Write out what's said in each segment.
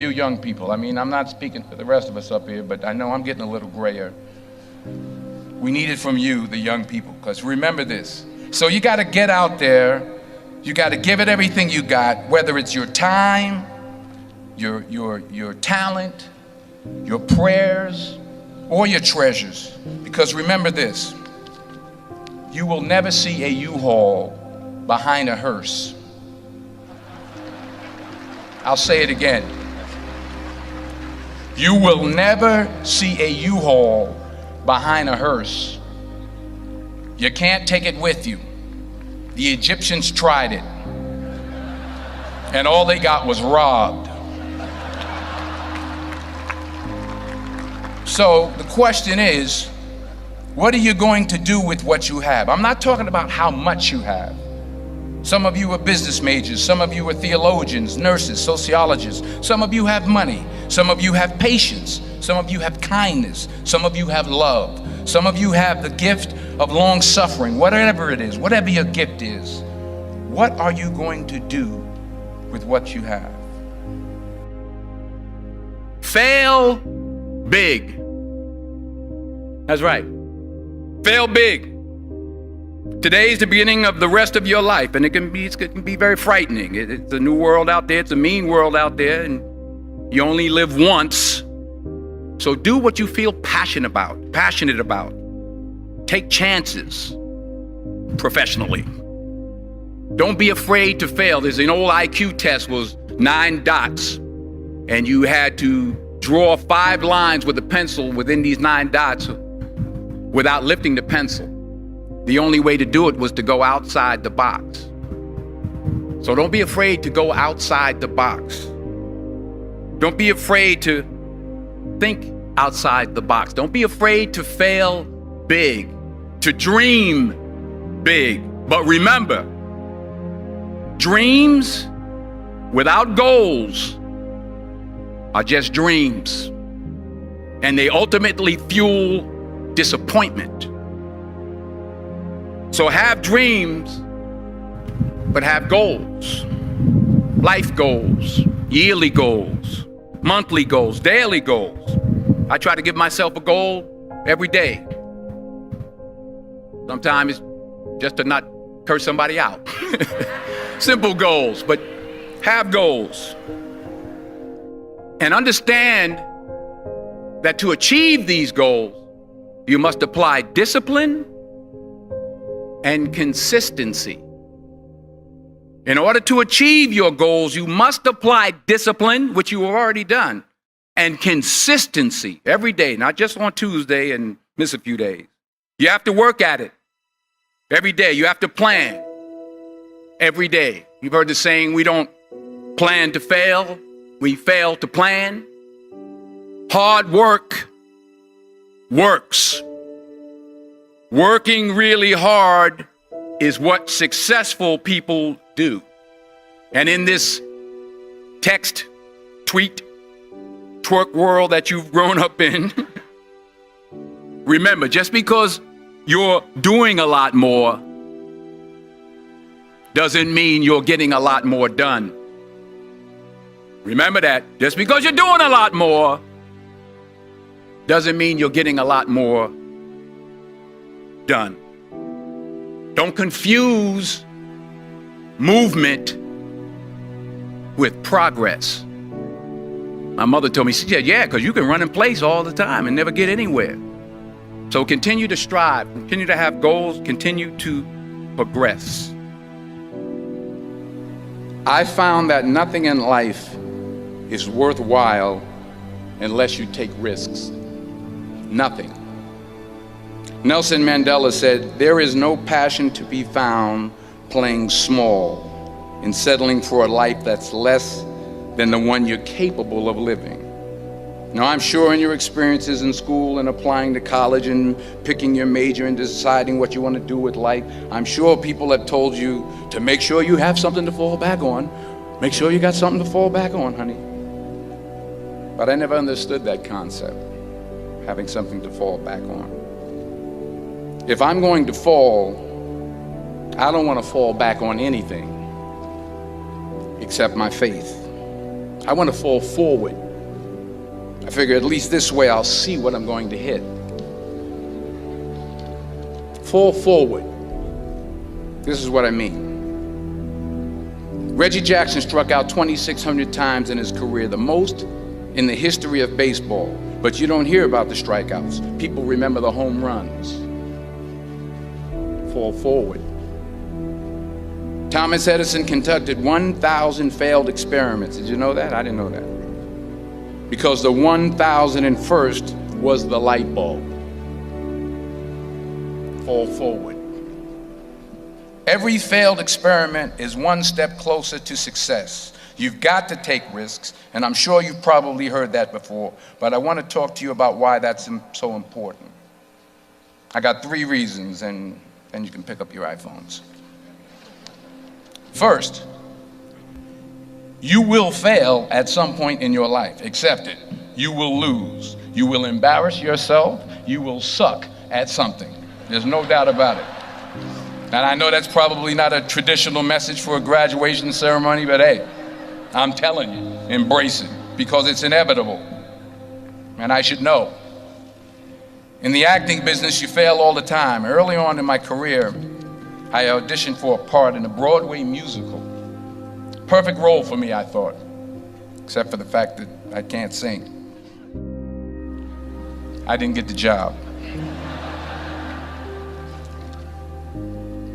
You young people, I mean, I'm not speaking for the rest of us up here, but I know I'm getting a little grayer. We need it from you, the young people, because remember this. So you got to get out there. You got to give it everything you got, whether it's your time, your talent, your prayers, or your treasures. Because remember this, you will never see a U-Haul behind a hearse. I'll say it again. You will never see a U-Haul behind a hearse. You can't take it with you. The Egyptians tried it, and all they got was robbed. So the question is, what are you going to do with what you have? I'm not talking about how much you have. Some of you are business majors, some of you are theologians, nurses, sociologists. Some of you have money, some of you have patience, some of you have kindness, some of you have love, some of you have the gift of long suffering. Whatever it is, whatever your gift is, what are you going to do with what you have? Fail big. That's right. Fail big. Today's the beginning of the rest of your life, and it can be very frightening. It's a new world out there. It's a mean world out there, and you only live once. So do what you feel passionate about. Take chances professionally. Don't be afraid to fail. There's an old IQ test, was 9 dots, and you had to draw 5 lines with a pencil within these 9 dots without lifting the pencil. The only way to do it was to go outside the box. So don't be afraid to go outside the box. Don't be afraid to think outside the box. Don't be afraid to fail big, to dream big. But remember, dreams without goals are just dreams, and they ultimately fuel disappointment. So have dreams, but have goals. Life goals, yearly goals, monthly goals, daily goals. I try to give myself a goal every day. Sometimes it's just to not curse somebody out. Simple goals, but have goals. And understand that to achieve these goals, you must apply discipline and consistency. In order to achieve your goals, you must apply discipline, which you have already done, and consistency every day, not just on Tuesday and miss a few days. You have to work at it every day. You have to plan every day. You've heard the saying, we don't plan to fail, we fail to plan. Hard work works. Working really hard is what successful people do. And in this text, tweet, twerk world that you've grown up in, remember, just because you're doing a lot more doesn't mean you're getting a lot more done. Remember that. Just because you're doing a lot more doesn't mean you're getting a lot more done. Don't confuse movement with progress. My mother told me, she said, yeah, because you can run in place all the time and never get anywhere. So continue to strive, continue to have goals, continue to progress. I found that nothing in life is worthwhile unless you take risks. Nothing. Nelson Mandela said, there is no passion to be found playing small and settling for a life that's less than the one you're capable of living. Now, I'm sure in your experiences in school and applying to college and picking your major and deciding what you want to do with life, I'm sure people have told you to make sure you have something to fall back on. Make sure you got something to fall back on, honey. But I never understood that concept, having something to fall back on. If I'm going to fall, I don't want to fall back on anything except my faith. I want to fall forward. I figure at least this way I'll see what I'm going to hit. Fall forward. This is what I mean. Reggie Jackson struck out 2,600 times in his career, the most in the history of baseball. But you don't hear about the strikeouts. People remember the home runs. Fall forward. Thomas Edison conducted 1,000 failed experiments. Did you know that? I didn't know that. Because the 1,001st was the light bulb. Fall forward. Every failed experiment is one step closer to success. You've got to take risks, and I'm sure you've probably heard that before, but I want to talk to you about why that's so important. I got 3 reasons, and then you can pick up your iPhones. First, you will fail at some point in your life. Accept it. You will lose. You will embarrass yourself. You will suck at something. There's no doubt about it. And I know that's probably not a traditional message for a graduation ceremony, but hey, I'm telling you, embrace it, because it's inevitable. And I should know. In the acting business, you fail all the time. Early on in my career, I auditioned for a part in a Broadway musical. Perfect role for me, I thought, except for the fact that I can't sing. I didn't get the job.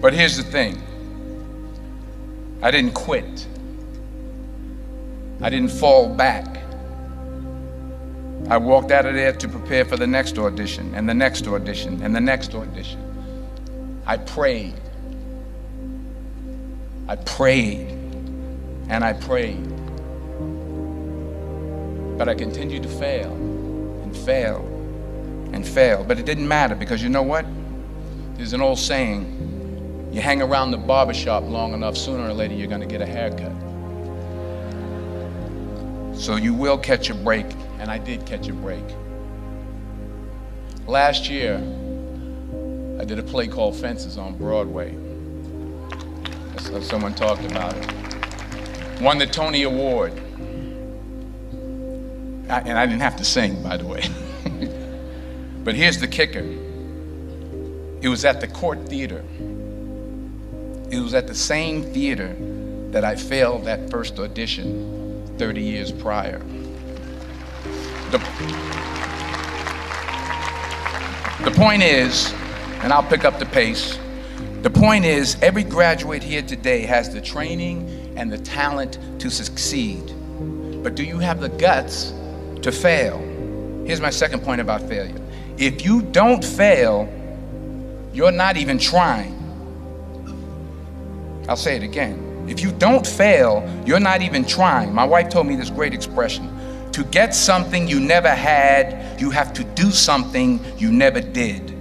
But here's the thing. I didn't quit. I didn't fall back. I walked out of there to prepare for the next audition, and the next audition, and the next audition. I prayed. I prayed, and I prayed. But I continued to fail, and fail, and fail. But it didn't matter, because you know what? There's an old saying, you hang around the barbershop long enough, sooner or later you're gonna get a haircut. So you will catch a break, and I did catch a break. Last year, I did a play called Fences on Broadway. Someone talked about it. Won the Tony Award. And I didn't have to sing, by the way. But here's the kicker. It was at the Court Theater. It was at the same theater that I failed that first audition 30 years prior. The point is, and I'll pick up the pace, the point is, every graduate here today has the training and the talent to succeed. But do you have the guts to fail? Here's my second point about failure. If you don't fail, you're not even trying. I'll say it again. If you don't fail, you're not even trying. My wife told me this great expression. To get something you never had, you have to do something you never did.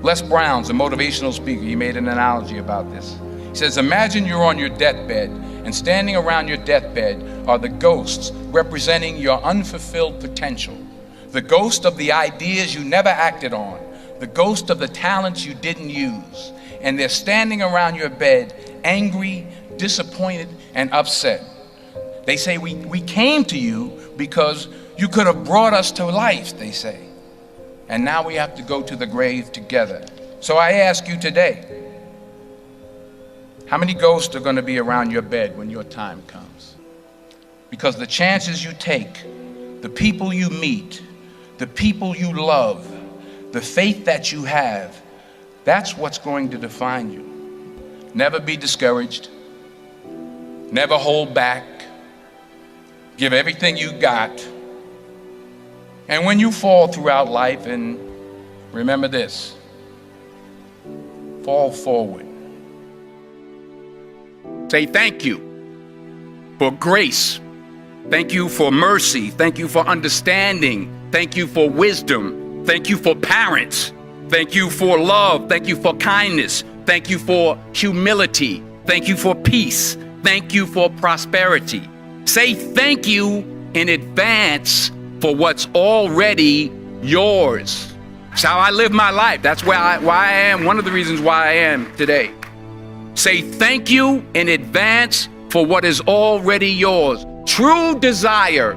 Les Brown's a motivational speaker. He made an analogy about this. He says, imagine you're on your deathbed, and standing around your deathbed are the ghosts representing your unfulfilled potential. The ghost of the ideas you never acted on. The ghost of the talents you didn't use. And they're standing around your bed, angry, disappointed, and upset. They say, we came to you because you could have brought us to life, they say. And now we have to go to the grave together. So I ask you today, how many ghosts are going to be around your bed when your time comes? Because the chances you take, the people you meet, the people you love, the faith that you have, that's what's going to define you. Never be discouraged. Never hold back. Give everything you got. And when you fall throughout life, and remember this, fall forward. Say thank you for grace. Thank you for mercy. Thank you for understanding. Thank you for wisdom. Thank you for parents. Thank you for love. Thank you for kindness. Thank you for humility. Thank you for peace. Thank you for prosperity. Say thank you in advance for what's already yours. It's how I live my life. That's why I am, one of the reasons why I am today. Say thank you in advance for what is already yours. True desire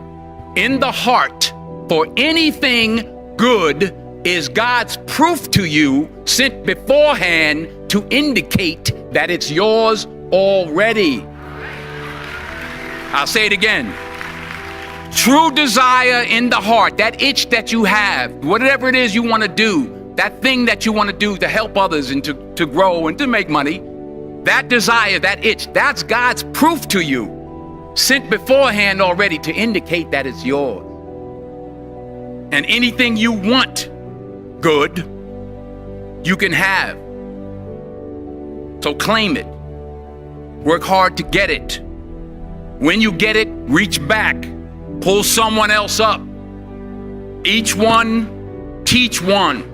in the heart for anything good is God's proof to you, sent beforehand to indicate that it's yours already. I'll say it again. True desire in the heart, that itch that you have, whatever it is you want to do, that thing that you want to do to help others and to grow and to make money, that desire, that itch, that's God's proof to you, sent beforehand already to indicate that it's yours. And anything you want good, you can have. So claim it. Work hard to get it. When you get it, reach back. Pull someone else up. Each one, teach one.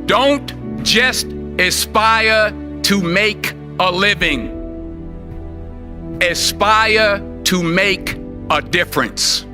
Don't just aspire to make a living. Aspire to make a difference.